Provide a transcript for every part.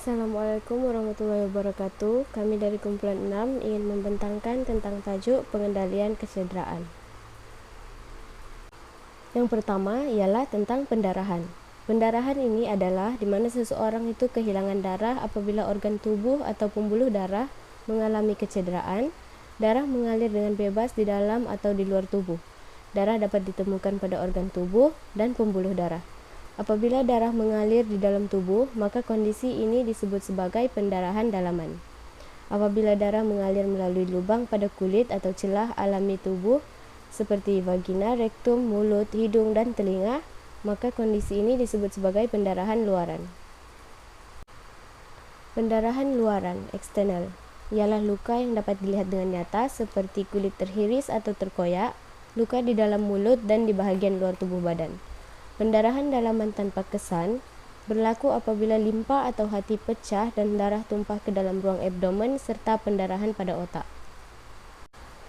Assalamualaikum warahmatullahi wabarakatuh. Kami dari kumpulan 6 ingin membentangkan tentang tajuk pengendalian kecederaan. Yang pertama ialah tentang pendarahan. Pendarahan ini adalah di mana seseorang itu kehilangan darah apabila organ tubuh atau pembuluh darah mengalami kecederaan. Darah mengalir dengan bebas di dalam atau di luar tubuh. Darah dapat ditemukan pada organ tubuh dan pembuluh darah. Apabila darah mengalir di dalam tubuh, maka kondisi ini disebut sebagai pendarahan dalaman. Apabila darah mengalir melalui lubang pada kulit atau celah alami tubuh, seperti vagina, rektum, mulut, hidung, dan telinga, maka kondisi ini disebut sebagai pendarahan luaran. Pendarahan luaran, eksternal, ialah luka yang dapat dilihat dengan nyata seperti kulit terhiris atau terkoyak, luka di dalam mulut dan di bahagian luar tubuh badan. Pendarahan dalaman tanpa kesan berlaku apabila limpa atau hati pecah dan darah tumpah ke dalam ruang abdomen serta pendarahan pada otak.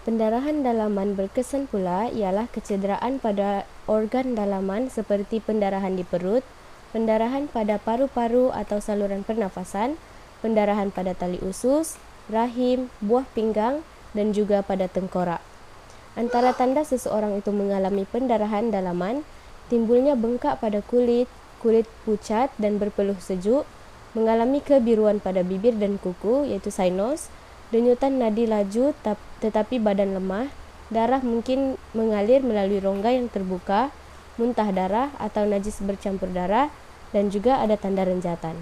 Pendarahan dalaman berkesan pula ialah kecederaan pada organ dalaman seperti pendarahan di perut, pendarahan pada paru-paru atau saluran pernafasan, pendarahan pada tali usus, rahim, buah pinggang, dan juga pada tengkorak. Antara tanda seseorang itu mengalami pendarahan dalaman, timbulnya bengkak pada kulit pucat dan berpeluh sejuk, mengalami kebiruan pada bibir dan kuku yaitu sinus, denyutan nadi laju tetapi badan lemah, darah mungkin mengalir melalui rongga yang terbuka, muntah darah atau najis bercampur darah, dan juga ada tanda renjatan.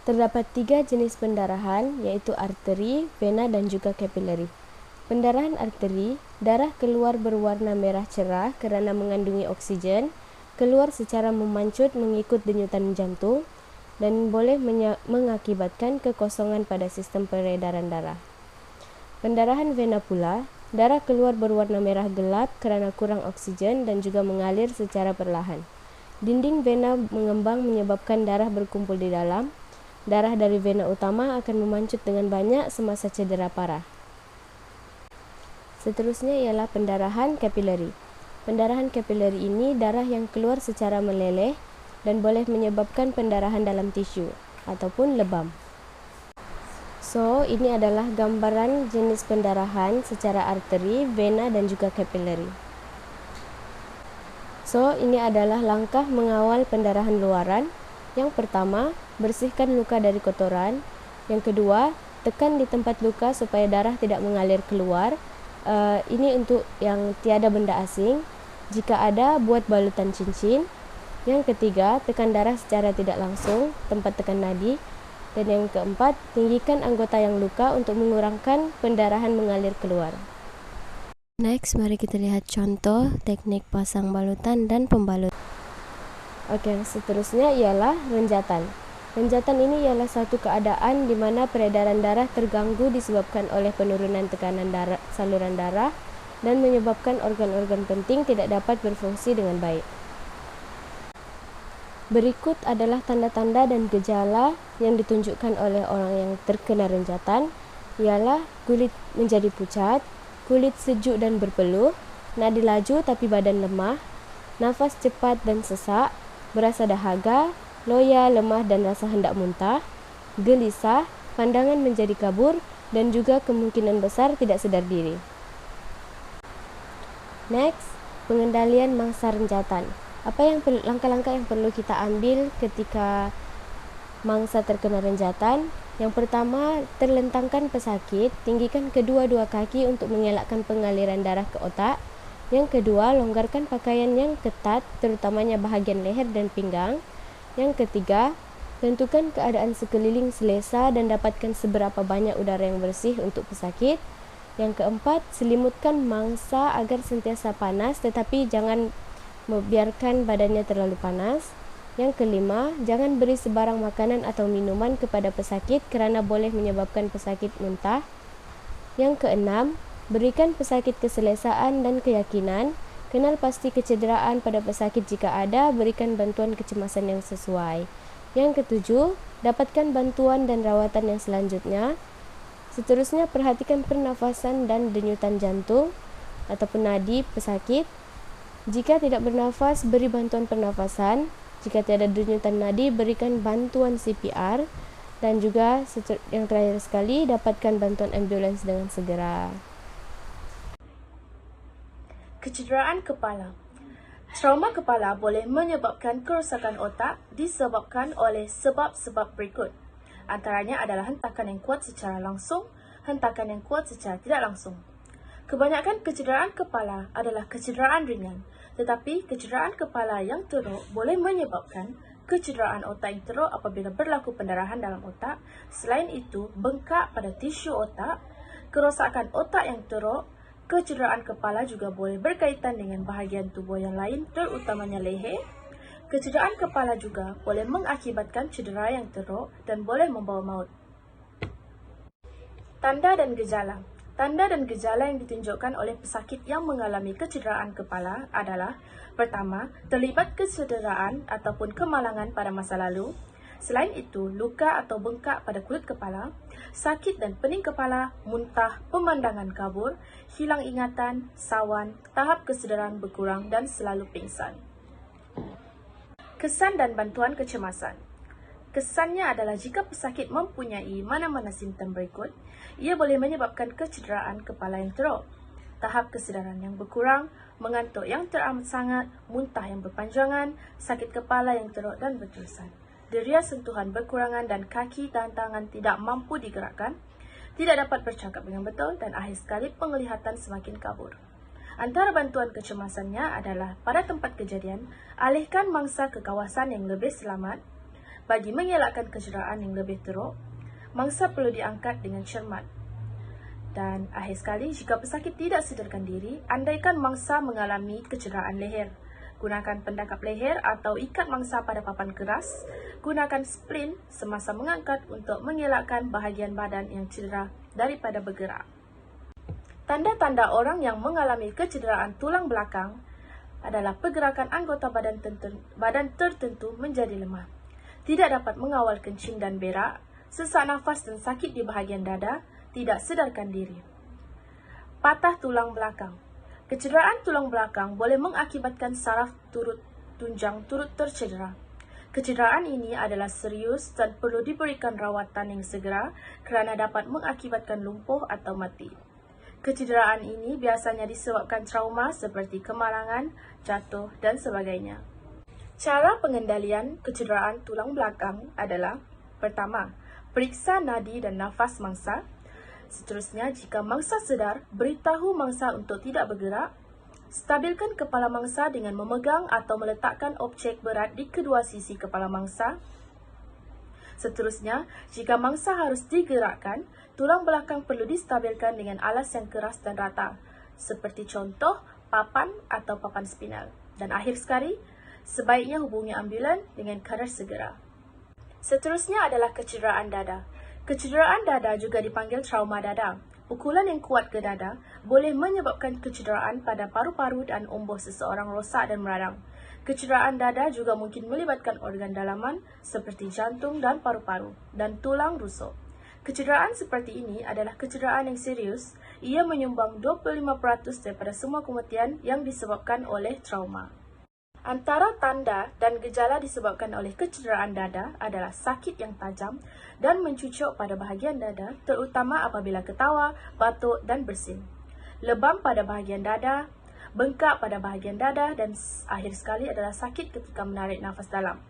Terdapat 3 jenis pendarahan yaitu arteri, vena, dan juga kapilari. Pendarahan arteri, darah keluar berwarna merah cerah kerana mengandungi oksigen, keluar secara memancut mengikut denyutan jantung, dan boleh mengakibatkan kekosongan pada sistem peredaran darah. Pendarahan vena pula, darah keluar berwarna merah gelap kerana kurang oksigen dan juga mengalir secara perlahan. Dinding vena mengembang menyebabkan darah berkumpul di dalam. Darah dari vena utama akan memancut dengan banyak semasa cedera parah. Seterusnya ialah pendarahan kapilari. Pendarahan kapilari ini darah yang keluar secara meleleh dan boleh menyebabkan pendarahan dalam tisu ataupun lebam. So, ini adalah gambaran jenis pendarahan secara arteri, vena, dan juga kapilari. So, ini adalah langkah mengawal pendarahan luaran. Yang pertama, bersihkan luka dari kotoran. Yang kedua, tekan di tempat luka supaya darah tidak mengalir keluar. Ini untuk yang tiada benda asing. Jika ada, buat balutan cincin. Yang ketiga, tekan darah secara tidak langsung, tempat tekan nadi. Dan yang keempat, tinggikan anggota yang luka untuk mengurangkan pendarahan mengalir keluar. Next, mari kita lihat contoh teknik pasang balutan dan pembalut. Oke, seterusnya ialah renjatan. Renjatan ini ialah satu keadaan di mana peredaran darah terganggu disebabkan oleh penurunan tekanan saluran darah dan menyebabkan organ-organ penting tidak dapat berfungsi dengan baik. Berikut adalah tanda-tanda dan gejala yang ditunjukkan oleh orang yang terkena renjatan, ialah kulit menjadi pucat, kulit sejuk dan berpeluh, nadi laju tapi badan lemah, nafas cepat dan sesak, berasa dahaga, loya, lemah dan rasa hendak muntah, gelisah, pandangan menjadi kabur, dan juga kemungkinan besar tidak sedar diri. Next, pengendalian mangsa renjatan. Apa yang langkah-langkah yang perlu kita ambil ketika mangsa terkena renjatan? Yang pertama, terlentangkan pesakit, tinggikan kedua-dua kaki untuk mengelakkan pengaliran darah ke otak. Yang kedua, longgarkan pakaian yang ketat, terutamanya bahagian leher dan pinggang. Yang ketiga, tentukan keadaan sekeliling selesa dan dapatkan seberapa banyak udara yang bersih untuk pesakit. Yang keempat, selimutkan mangsa agar sentiasa panas tetapi jangan membiarkan badannya terlalu panas. Yang kelima, jangan beri sebarang makanan atau minuman kepada pesakit kerana boleh menyebabkan pesakit muntah. Yang keenam, berikan pesakit keselesaan dan keyakinan. Kenal pasti kecederaan pada pesakit jika ada, berikan bantuan kecemasan yang sesuai. Yang ketujuh, dapatkan bantuan dan rawatan yang selanjutnya. Seterusnya, perhatikan pernafasan dan denyutan jantung ataupun nadi pesakit. Jika tidak bernafas, beri bantuan pernafasan. Jika tiada denyutan nadi, berikan bantuan CPR. Dan juga yang terakhir sekali, dapatkan bantuan ambulans dengan segera. Kecederaan kepala. Trauma kepala boleh menyebabkan kerosakan otak disebabkan oleh sebab-sebab berikut. Antaranya adalah hentakan yang kuat secara langsung, hentakan yang kuat secara tidak langsung. Kebanyakan kecederaan kepala adalah kecederaan ringan, tetapi kecederaan kepala yang teruk boleh menyebabkan kecederaan otak yang teruk apabila berlaku pendarahan dalam otak. Selain itu, bengkak pada tisu otak, kerosakan otak yang teruk. Kecederaan kepala juga boleh berkaitan dengan bahagian tubuh yang lain, terutamanya leher. Kecederaan kepala juga boleh mengakibatkan cedera yang teruk dan boleh membawa maut. Tanda dan gejala. Tanda dan gejala yang ditunjukkan oleh pesakit yang mengalami kecederaan kepala adalah: pertama, terlibat kecederaan ataupun kemalangan pada masa lalu. Selain itu, luka atau bengkak pada kulit kepala, sakit dan pening kepala, muntah, pemandangan kabur, hilang ingatan, sawan, tahap kesedaran berkurang dan selalu pingsan. Kesan dan bantuan kecemasan. Kesannya adalah jika pesakit mempunyai mana-mana simptom berikut, ia boleh menyebabkan kecederaan kepala yang teruk. Tahap kesedaran yang berkurang, mengantuk yang teramat sangat, muntah yang berpanjangan, sakit kepala yang teruk dan berterusan. Deria sentuhan berkurangan dan kaki dan tangan tidak mampu digerakkan, tidak dapat bercakap dengan betul dan akhir sekali penglihatan semakin kabur. Antara bantuan kecemasannya adalah pada tempat kejadian, alihkan mangsa ke kawasan yang lebih selamat. Bagi mengelakkan kecederaan yang lebih teruk, mangsa perlu diangkat dengan cermat. Dan akhir sekali, jika pesakit tidak sedarkan diri, andaikan mangsa mengalami kecederaan leher, gunakan pendangkap leher atau ikat mangsa pada papan keras. Gunakan splint semasa mengangkat untuk mengelakkan bahagian badan yang cedera daripada bergerak. Tanda-tanda orang yang mengalami kecederaan tulang belakang adalah pergerakan anggota badan tertentu menjadi lemah, tidak dapat mengawal kencing dan berak, sesak nafas dan sakit di bahagian dada, tidak sedarkan diri. Patah tulang belakang. Kecederaan tulang belakang boleh mengakibatkan saraf tunjang turut tercedera. Kecederaan ini adalah serius dan perlu diberikan rawatan yang segera kerana dapat mengakibatkan lumpuh atau mati. Kecederaan ini biasanya disebabkan trauma seperti kemalangan, jatuh dan sebagainya. Cara pengendalian kecederaan tulang belakang adalah: pertama, periksa nadi dan nafas mangsa. Seterusnya, jika mangsa sedar, beritahu mangsa untuk tidak bergerak. Stabilkan kepala mangsa dengan memegang atau meletakkan objek berat di kedua sisi kepala mangsa. Seterusnya, jika mangsa harus digerakkan, tulang belakang perlu distabilkan dengan alas yang keras dan rata, seperti contoh papan atau papan spinal. Dan akhir sekali, sebaiknya hubungi ambulan dengan kadar segera. Seterusnya adalah kecederaan dada. Kecederaan dada juga dipanggil trauma dada. Pukulan yang kuat ke dada boleh menyebabkan kecederaan pada paru-paru dan umbuh seseorang rosak dan meradang. Kecederaan dada juga mungkin melibatkan organ dalaman seperti jantung dan paru-paru dan tulang rusuk. Kecederaan seperti ini adalah kecederaan yang serius. Ia menyumbang 25% daripada semua kematian yang disebabkan oleh trauma. Antara tanda dan gejala disebabkan oleh kecederaan dada adalah sakit yang tajam dan mencucuk pada bahagian dada, terutama apabila ketawa, batuk dan bersin. Lebam pada bahagian dada, bengkak pada bahagian dada dan akhir sekali adalah sakit ketika menarik nafas dalam.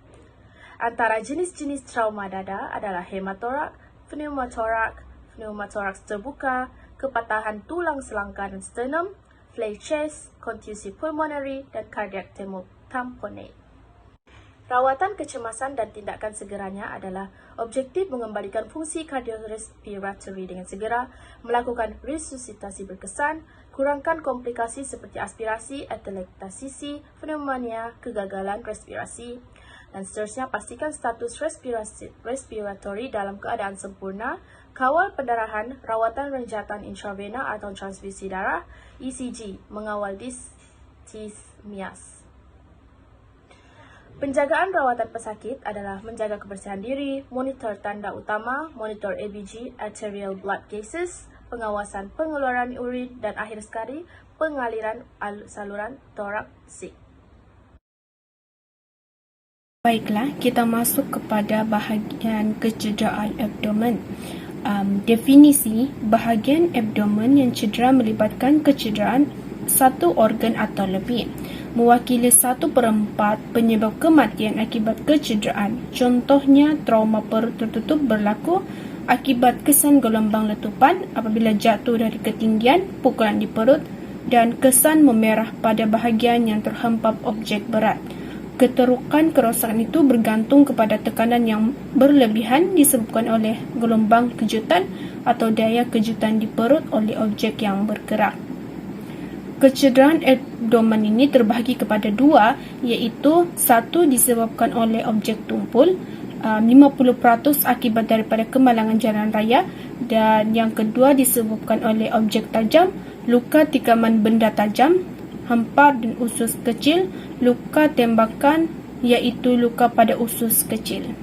Antara jenis-jenis trauma dada adalah hematorak, pneumotoraks terbuka, kepatahan tulang selangkar dan sternum, flare chest, contusive pulmonary dan cardiac tamponade. Rawatan kecemasan dan tindakan segeranya adalah objektif mengembalikan fungsi kardiorespiratory dengan segera, melakukan resusitasi berkesan, kurangkan komplikasi seperti aspirasi, atelektasisi, pneumonia, kegagalan respirasi, dan seterusnya pastikan status respiratory dalam keadaan sempurna, kawal pendarahan, rawatan renjatan intravena atau transfusi darah, ECG, mengawal dismias. Penjagaan rawatan pesakit adalah menjaga kebersihan diri, monitor tanda utama, monitor ABG, arterial blood gases, pengawasan pengeluaran urin, dan akhir sekali pengaliran saluran toraksik. Baiklah, kita masuk kepada bahagian kecederaan abdomen. Definisi bahagian abdomen yang cedera melibatkan kecederaan satu organ atau lebih, mewakili 1/4 penyebab kematian akibat kecederaan. Contohnya, trauma perut tertutup berlaku akibat kesan gelombang letupan apabila jatuh dari ketinggian, pukulan di perut, dan kesan memerah pada bahagian yang terhempap objek berat. Keterukan kerosakan itu bergantung kepada tekanan yang berlebihan disebabkan oleh gelombang kejutan atau daya kejutan di perut oleh objek yang bergerak. Kecederaan abdomen ini terbahagi kepada dua, iaitu satu disebabkan oleh objek tumpul, 50% akibat daripada kemalangan jalan raya, dan yang kedua disebabkan oleh objek tajam, luka tikaman benda tajam, hampar dan usus kecil, luka tembakan iaitu luka pada usus kecil.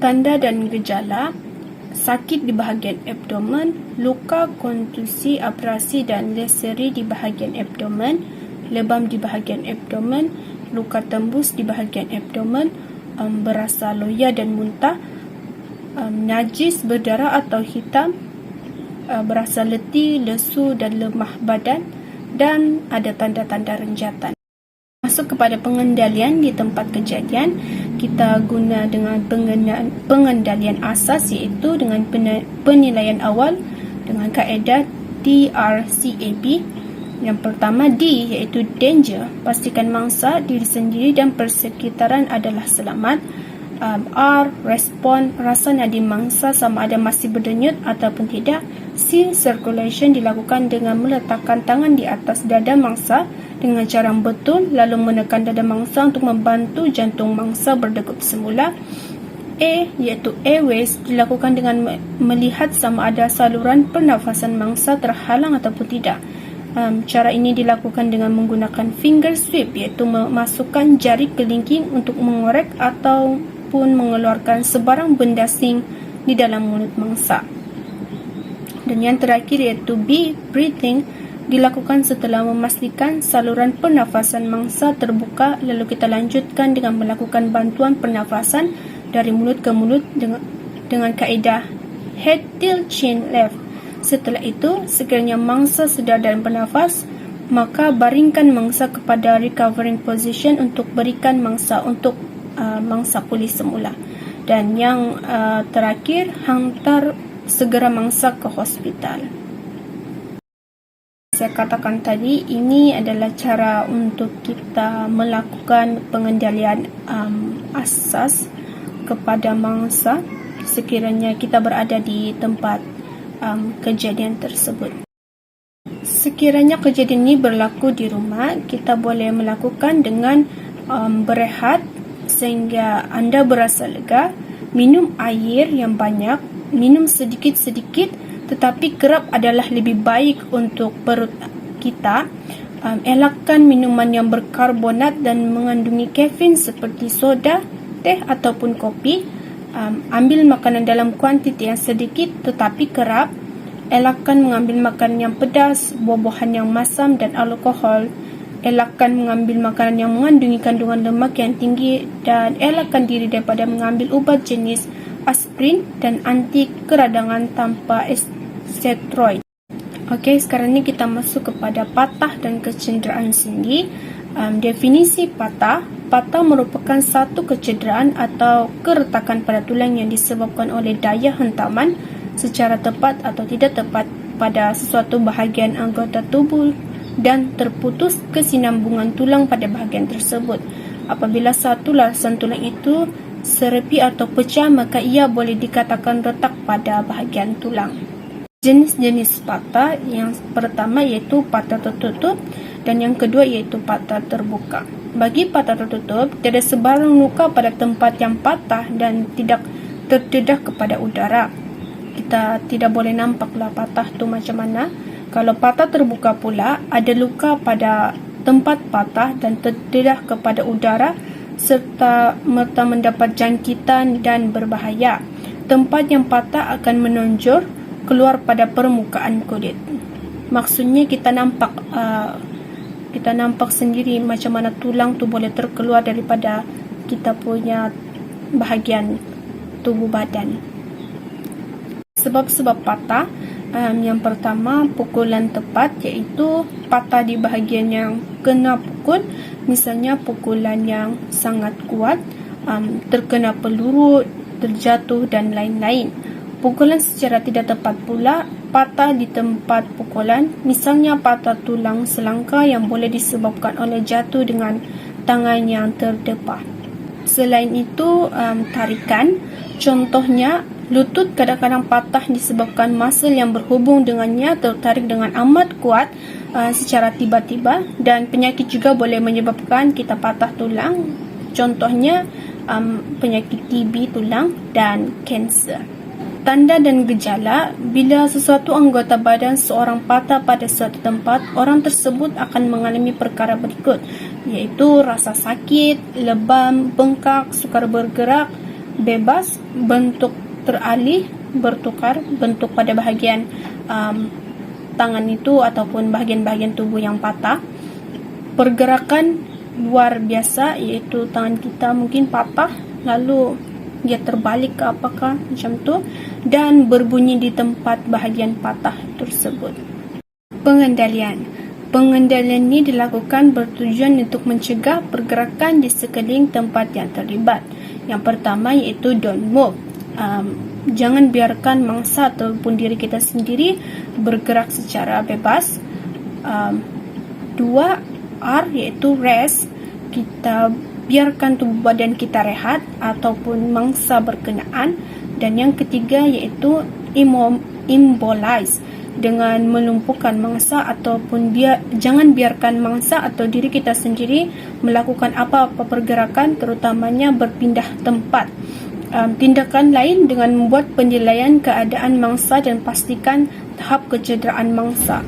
Tanda dan gejala: sakit di bahagian abdomen, luka, kontusi, abrasi dan leseri di bahagian abdomen, lebam di bahagian abdomen, luka tembus di bahagian abdomen, berasa loya dan muntah, najis, berdarah atau hitam, berasa letih, lesu dan lemah badan, dan ada tanda-tanda renjatan. Masuk kepada pengendalian di tempat kejadian, kita guna dengan pengendalian asas, iaitu dengan penilaian awal dengan kaedah DRCAB. Yang pertama, D iaitu danger, pastikan mangsa, diri sendiri dan persekitaran adalah selamat. R, respon, rasa nadi mangsa sama ada masih berdenyut ataupun tidak. C, circulation, dilakukan dengan meletakkan tangan di atas dada mangsa dengan cara betul lalu menekan dada mangsa untuk membantu jantung mangsa berdegup semula. A, iaitu airways, dilakukan dengan melihat sama ada saluran pernafasan mangsa terhalang ataupun tidak. Cara ini dilakukan dengan menggunakan finger sweep, iaitu memasukkan jari kelingking untuk mengorek ataupun mengeluarkan sebarang benda asing di dalam mulut mangsa. Dan yang terakhir iaitu B, breathing, dilakukan setelah memastikan saluran pernafasan mangsa terbuka, lalu kita lanjutkan dengan melakukan bantuan pernafasan dari mulut ke mulut dengan kaedah head tilt chin left. Setelah itu, sekiranya mangsa sedar dan bernafas, maka baringkan mangsa kepada recovering position untuk berikan mangsa mangsa pulih semula. Dan yang terakhir, hantar segera mangsa ke hospital. Saya katakan tadi, ini adalah cara untuk kita melakukan pengendalian asas kepada mangsa sekiranya kita berada di tempat kejadian tersebut. Sekiranya kejadian ini berlaku di rumah, kita boleh melakukan dengan berehat sehingga anda berasa lega, minum air yang banyak, minum sedikit-sedikit, tetapi kerap adalah lebih baik untuk perut kita. Elakkan minuman yang berkarbonat dan mengandungi kafein seperti soda, teh ataupun kopi. Ambil makanan dalam kuantiti yang sedikit tetapi kerap. Elakkan mengambil makanan yang pedas, buah-buahan yang masam dan alkohol. Elakkan mengambil makanan yang mengandungi kandungan lemak yang tinggi, dan elakkan diri daripada mengambil ubat jenis aspirin dan anti keradangan tanpa steroid. Okey, sekarang ni kita masuk kepada patah dan kecederaan sendi. Definisi patah. Patah merupakan satu kecederaan atau keretakan pada tulang yang disebabkan oleh daya hentaman secara tepat atau tidak tepat pada sesuatu bahagian anggota tubuh dan terputus kesinambungan tulang pada bahagian tersebut. Apabila satu lapisan tulang itu serepi atau pecah, maka ia boleh dikatakan retak pada bahagian tulang. Jenis-jenis patah, yang pertama iaitu patah tertutup dan yang kedua iaitu patah terbuka. Bagi patah tertutup, tiada sebarang luka pada tempat yang patah dan tidak terdedah kepada udara. Kita tidak boleh nampaklah patah tu macam mana. Kalau patah terbuka pula, ada luka pada tempat patah dan terdedah kepada udara serta merta mendapat jangkitan dan berbahaya. Tempat yang patah akan menonjol keluar pada permukaan kulit. Maksudnya kita nampak sendiri macam mana tulang tu boleh terkeluar daripada kita punya bahagian tubuh badan. Sebab-sebab patah, yang pertama pukulan tepat, iaitu patah di bahagian yang kena pukul, misalnya pukulan yang sangat kuat, terkena peluru, terjatuh dan lain-lain. Pukulan secara tidak tepat pula, patah di tempat pukulan, misalnya patah tulang selangka yang boleh disebabkan oleh jatuh dengan tangan yang terdepah. Selain itu, tarikan, contohnya lutut kadang-kadang patah disebabkan muscle yang berhubung dengannya tertarik dengan amat kuat secara tiba-tiba, dan penyakit juga boleh menyebabkan kita patah tulang, contohnya penyakit TB tulang dan kanser. Tanda dan gejala, bila sesuatu anggota badan seorang patah pada suatu tempat, orang tersebut akan mengalami perkara berikut, iaitu rasa sakit, lebam, bengkak, sukar bergerak, bebas, bentuk teralih, bertukar bentuk pada bahagian tangan itu ataupun bahagian-bahagian tubuh yang patah. Pergerakan luar biasa, iaitu tangan kita mungkin patah lalu dia terbalik ke apakah macam tu, dan berbunyi di tempat bahagian patah tersebut. Pengendalian ini dilakukan bertujuan untuk mencegah pergerakan di sekeliling tempat yang terlibat. Yang pertama iaitu don't move. Jangan biarkan mangsa ataupun diri kita sendiri bergerak secara bebas. 2 R iaitu rest. Kita biarkan tubuh badan kita rehat ataupun mangsa berkenaan. Dan yang ketiga iaitu immobilize, dengan melumpuhkan mangsa ataupun jangan biarkan mangsa atau diri kita sendiri melakukan apa-apa pergerakan, terutamanya berpindah tempat. Tindakan lain dengan membuat penilaian keadaan mangsa dan pastikan tahap kecederaan mangsa.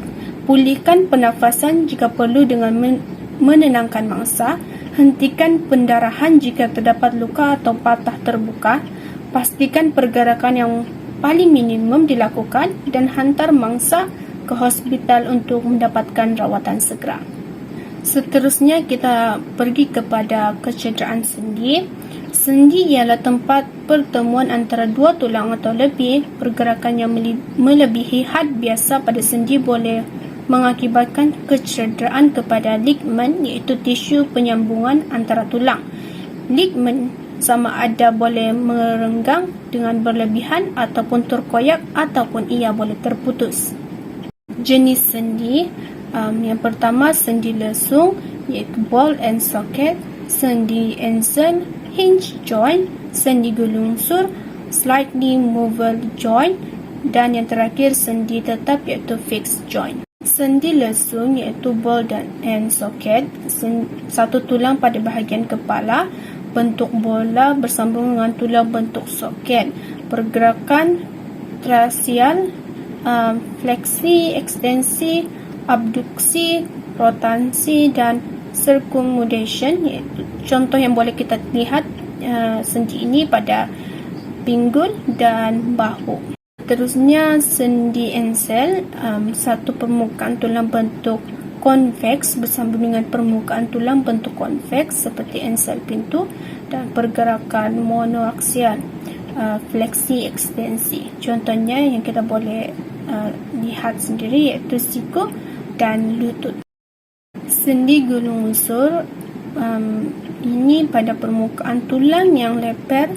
Pulihkan pernafasan jika perlu dengan menenangkan mangsa. Hentikan pendarahan jika terdapat luka atau patah terbuka. Pastikan pergerakan yang paling minimum dilakukan dan hantar mangsa ke hospital untuk mendapatkan rawatan segera. Seterusnya kita pergi kepada kecederaan sendi. Sendi ialah tempat pertemuan antara dua tulang atau lebih. Pergerakan yang melebihi had biasa pada sendi boleh mengakibatkan kecederaan kepada ligament, iaitu tisu penyambungan antara tulang. Ligament sama ada boleh merenggang dengan berlebihan ataupun terkoyak ataupun ia boleh terputus. Jenis sendi, yang pertama sendi lesung iaitu ball and socket, sendi Ensel, hinge joint, sendi gelungsur, slightly movable joint, dan yang terakhir sendi tetap iaitu fixed joint. Sendi lesung iaitu ball and socket, satu tulang pada bahagian kepala, bentuk bola bersambung dengan tulang bentuk soket. Pergerakan traksial, fleksi, ekstensi, abduksi, rotasi dan circumambulation, iaitu contoh yang boleh kita lihat sendi ini pada pinggul dan bahu. Terusnya sendi Ensel, satu permukaan tulang bentuk konveks bersambung dengan permukaan tulang bentuk konveks seperti ensel pintu, dan pergerakan monoaksial, fleksi ekstensi. Contohnya yang kita boleh lihat sendiri iaitu siku dan lutut. Sendi gelungsur, ini pada permukaan tulang yang leper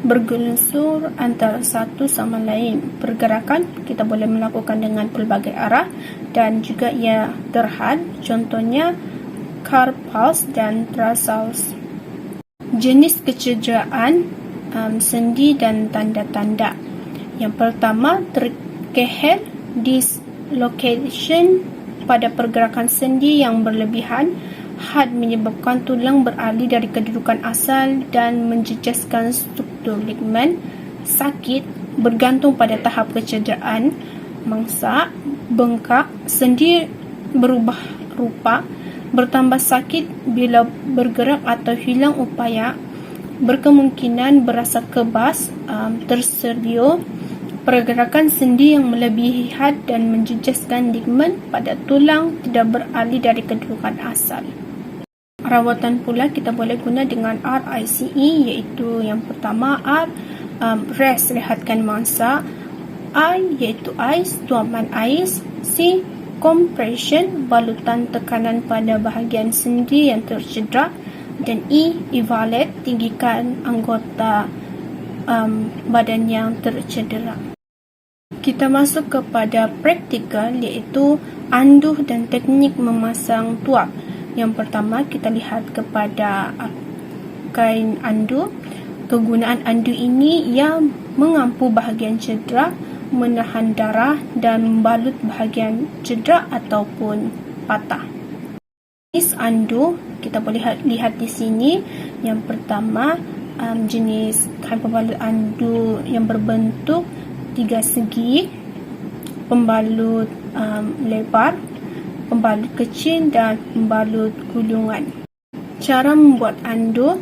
bergelungsur antara satu sama lain. Pergerakan kita boleh melakukan dengan pelbagai arah dan juga ia terhad, contohnya carpals dan trasals. Jenis kecederaan sendi dan tanda-tanda. Yang pertama, terkeher, dislocation pada pergerakan sendi yang berlebihan. Had menyebabkan tulang beralih dari kedudukan asal dan menjejaskan struktur ligament. Sakit bergantung pada tahap kecederaan mangsa. Bengkak, sendi berubah rupa, bertambah sakit bila bergerak atau hilang upaya. Berkemungkinan berasa kebas, tersedio. Pergerakan sendi yang melebihi had dan menjejaskan ligament pada tulang tidak beralih dari kedudukan asal. rawatan pula kita boleh guna dengan RICE, iaitu yang pertama R, rest, rehatkan mangsa, I iaitu ice, tuapan ais, C, compression, balutan tekanan pada bahagian sendi yang tercedera, dan E, evaluate, tinggikan anggota badan yang tercedera. Kita masuk kepada praktikal, iaitu anduh dan teknik memasang tuap. Yang pertama, kita lihat kepada kain anduh. Kegunaan anduh ini yang mengampu bahagian cedera, menahan darah dan membalut bahagian cedera ataupun patah. Jenis anduh kita boleh lihat di sini. Yang pertama, jenis kain pembalut anduh yang berbentuk 3 segi, pembalut lebar, pembalut kecil dan pembalut gulungan. Cara membuat anduh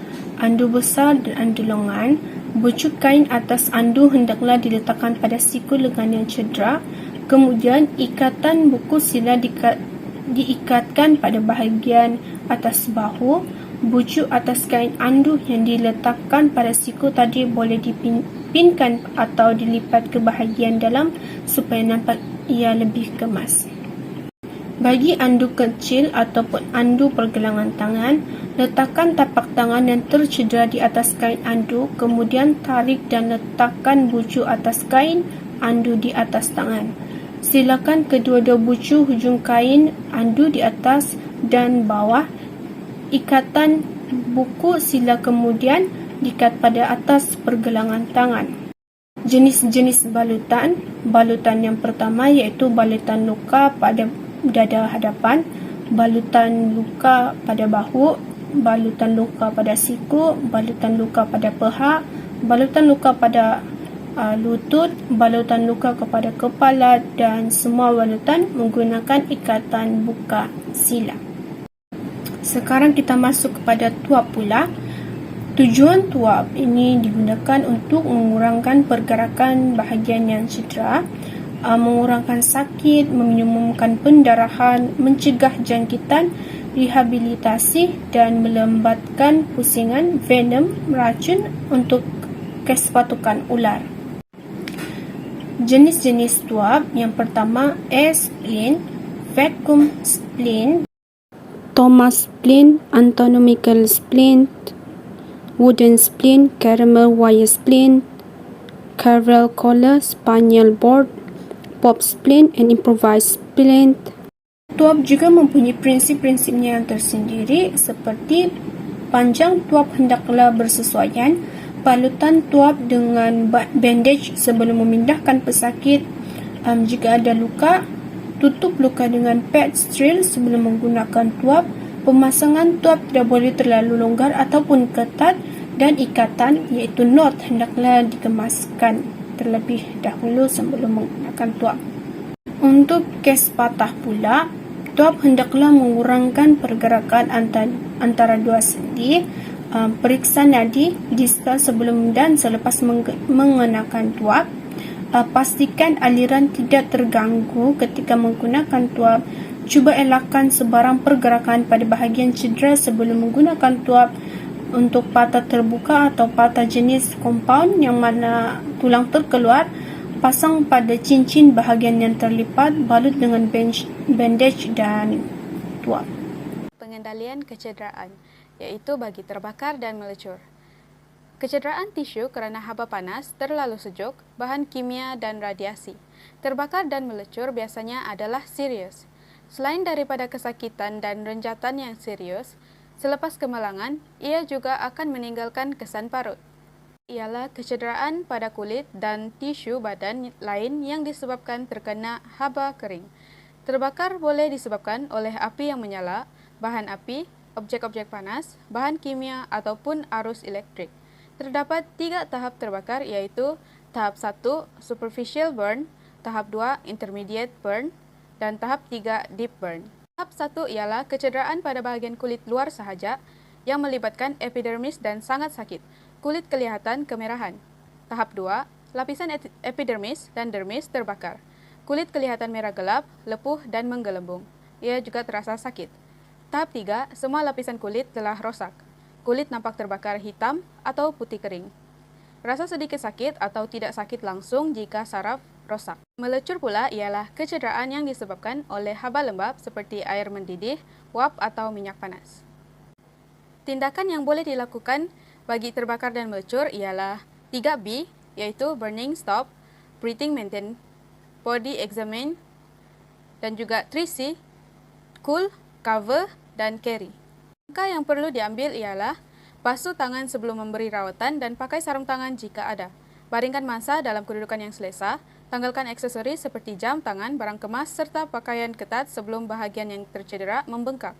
besar dan anduh lengan. Bucuk kain atas anduh hendaklah diletakkan pada siku lengan yang cedera. Kemudian ikatan buku sila diikatkan pada bahagian atas bahu. Bucuk atas kain anduh yang diletakkan pada siku tadi boleh dipinkan atau dilipat ke bahagian dalam supaya nampak ia lebih kemas. Bagi anduh kecil ataupun anduh pergelangan tangan, letakkan tapak tangan yang tercedera di atas kain anduh, kemudian tarik dan letakkan bucu atas kain anduh di atas tangan. Silakan kedua-dua bucu hujung kain anduh di atas dan bawah. Ikatan buku sila kemudian diikat pada atas pergelangan tangan. Jenis-jenis balutan. Balutan yang pertama iaitu balutan luka pada dada hadapan, balutan luka pada bahu, balutan luka pada siku, balutan luka pada paha, balutan luka pada lutut, balutan luka kepada kepala, dan semua balutan menggunakan ikatan buka sila. Sekarang kita masuk kepada tuap pula. Tujuan tuap ini digunakan untuk mengurangkan pergerakan bahagian yang cedera, mengurangkan sakit, meminimumkan pendarahan, mencegah jangkitan, rehabilitasi dan melambatkan pusingan, venom, racun untuk kesepatukan ular. Jenis-jenis tuap yang pertama air-spleen, vacuum spleen, Thomas spleen, anatomical spleen, wooden spleen, caramel wire spleen, Carvel collar, spaniel board, pop spleen and improvised spleen. Tuap juga mempunyai prinsip-prinsipnya yang tersendiri seperti panjang tuap hendaklah bersesuaian, balutan tuap dengan bandage sebelum memindahkan pesakit. Jika ada luka, tutup luka dengan pad steril sebelum menggunakan tuap. Pemasangan tuap tidak boleh terlalu longgar ataupun ketat, dan ikatan iaitu knot hendaklah dikemaskan terlebih dahulu sebelum menggunakan tuap. Untuk kes patah pula, tuap hendaklah mengurangkan pergerakan antara dua sendi. Periksa nadi distal sebelum dan selepas mengenakan tuap. Pastikan aliran tidak terganggu ketika menggunakan tuap. Cuba elakkan sebarang pergerakan pada bahagian cedera sebelum menggunakan tuap. Untuk patah terbuka atau patah jenis compound yang mana tulang terkeluar, pasang pada cincin bahagian yang terlipat, balut dengan bandage dan tuap. Pengendalian kecederaan, iaitu bagi terbakar dan melecur. Kecederaan tisu kerana haba panas, terlalu sejuk, bahan kimia dan radiasi. Terbakar dan melecur biasanya adalah serius. Selain daripada kesakitan dan renjatan yang serius, selepas kemalangan, ia juga akan meninggalkan kesan parut. Ialah kecederaan pada kulit dan tisu badan lain yang disebabkan terkena haba kering. Terbakar boleh disebabkan oleh api yang menyala, bahan api, objek-objek panas, bahan kimia ataupun arus elektrik. Terdapat 3 tahap terbakar iaitu tahap 1, superficial burn, tahap 2, intermediate burn, dan tahap 3, deep burn. Tahap 1 ialah kecederaan pada bahagian kulit luar sahaja yang melibatkan epidermis dan sangat sakit. Kulit kelihatan kemerahan. Tahap 2, lapisan epidermis dan dermis terbakar. Kulit kelihatan merah gelap, lepuh dan menggelembung. Ia juga terasa sakit. Tahap 3, semua lapisan kulit telah rosak. Kulit nampak terbakar hitam atau putih kering. Rasa sedikit sakit atau tidak sakit langsung jika saraf rosak. Melecur pula ialah kecederaan yang disebabkan oleh haba lembab seperti air mendidih, wap atau minyak panas. Tindakan yang boleh dilakukan bagi terbakar dan melecur ialah 3B, iaitu burning, stop, breathing, maintain, body examine, dan juga 3C, cool, cover, dan carry. Langkah yang perlu diambil ialah basuh tangan sebelum memberi rawatan dan pakai sarung tangan jika ada. Baringkan mangsa dalam kedudukan yang selesa, tanggalkan aksesoris seperti jam tangan, barang kemas, serta pakaian ketat sebelum bahagian yang tercedera membengkak.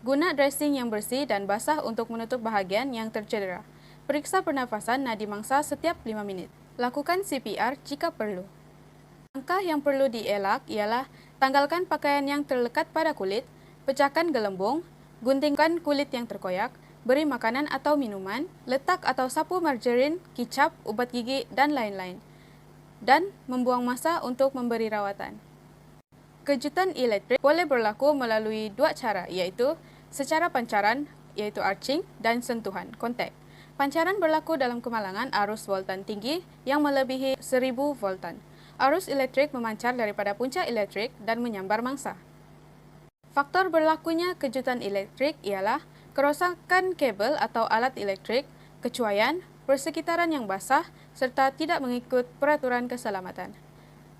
Guna dressing yang bersih dan basah untuk menutup bahagian yang tercedera. Periksa pernafasan nadi mangsa setiap 5 menit. Lakukan CPR jika perlu. Langkah yang perlu dielak ialah tanggalkan pakaian yang terlekat pada kulit, pecahkan gelembung, guntingkan kulit yang terkoyak, beri makanan atau minuman, letak atau sapu margarin, kicap, ubat gigi, dan lain-lain. Dan membuang masa untuk memberi rawatan. Kejutan elektrik boleh berlaku melalui 2 cara, iaitu secara pancaran, iaitu arcing, dan sentuhan, kontak. Pancaran berlaku dalam kemalangan arus voltan tinggi yang melebihi 1000 voltan. Arus elektrik memancar daripada puncak elektrik dan menyambar mangsa. Faktor berlakunya kejutan elektrik ialah kerosakan kabel atau alat elektrik, kecuaian, persekitaran yang basah, serta tidak mengikut peraturan keselamatan.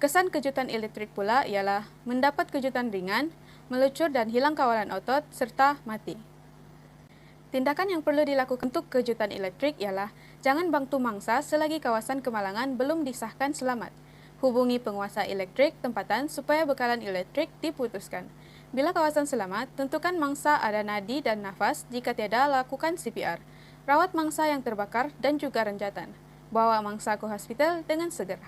Kesan kejutan elektrik pula ialah mendapat kejutan ringan, melucur dan hilang kawalan otot, serta mati. Tindakan yang perlu dilakukan untuk kejutan elektrik ialah jangan bantu mangsa selagi kawasan kemalangan belum disahkan selamat. Hubungi penguasa elektrik tempatan supaya bekalan elektrik diputuskan. Bila kawasan selamat, tentukan mangsa ada nadi dan nafas, jika tiada lakukan CPR. Rawat mangsa yang terbakar dan juga renjatan. Bawa mangsa ke hospital dengan segera.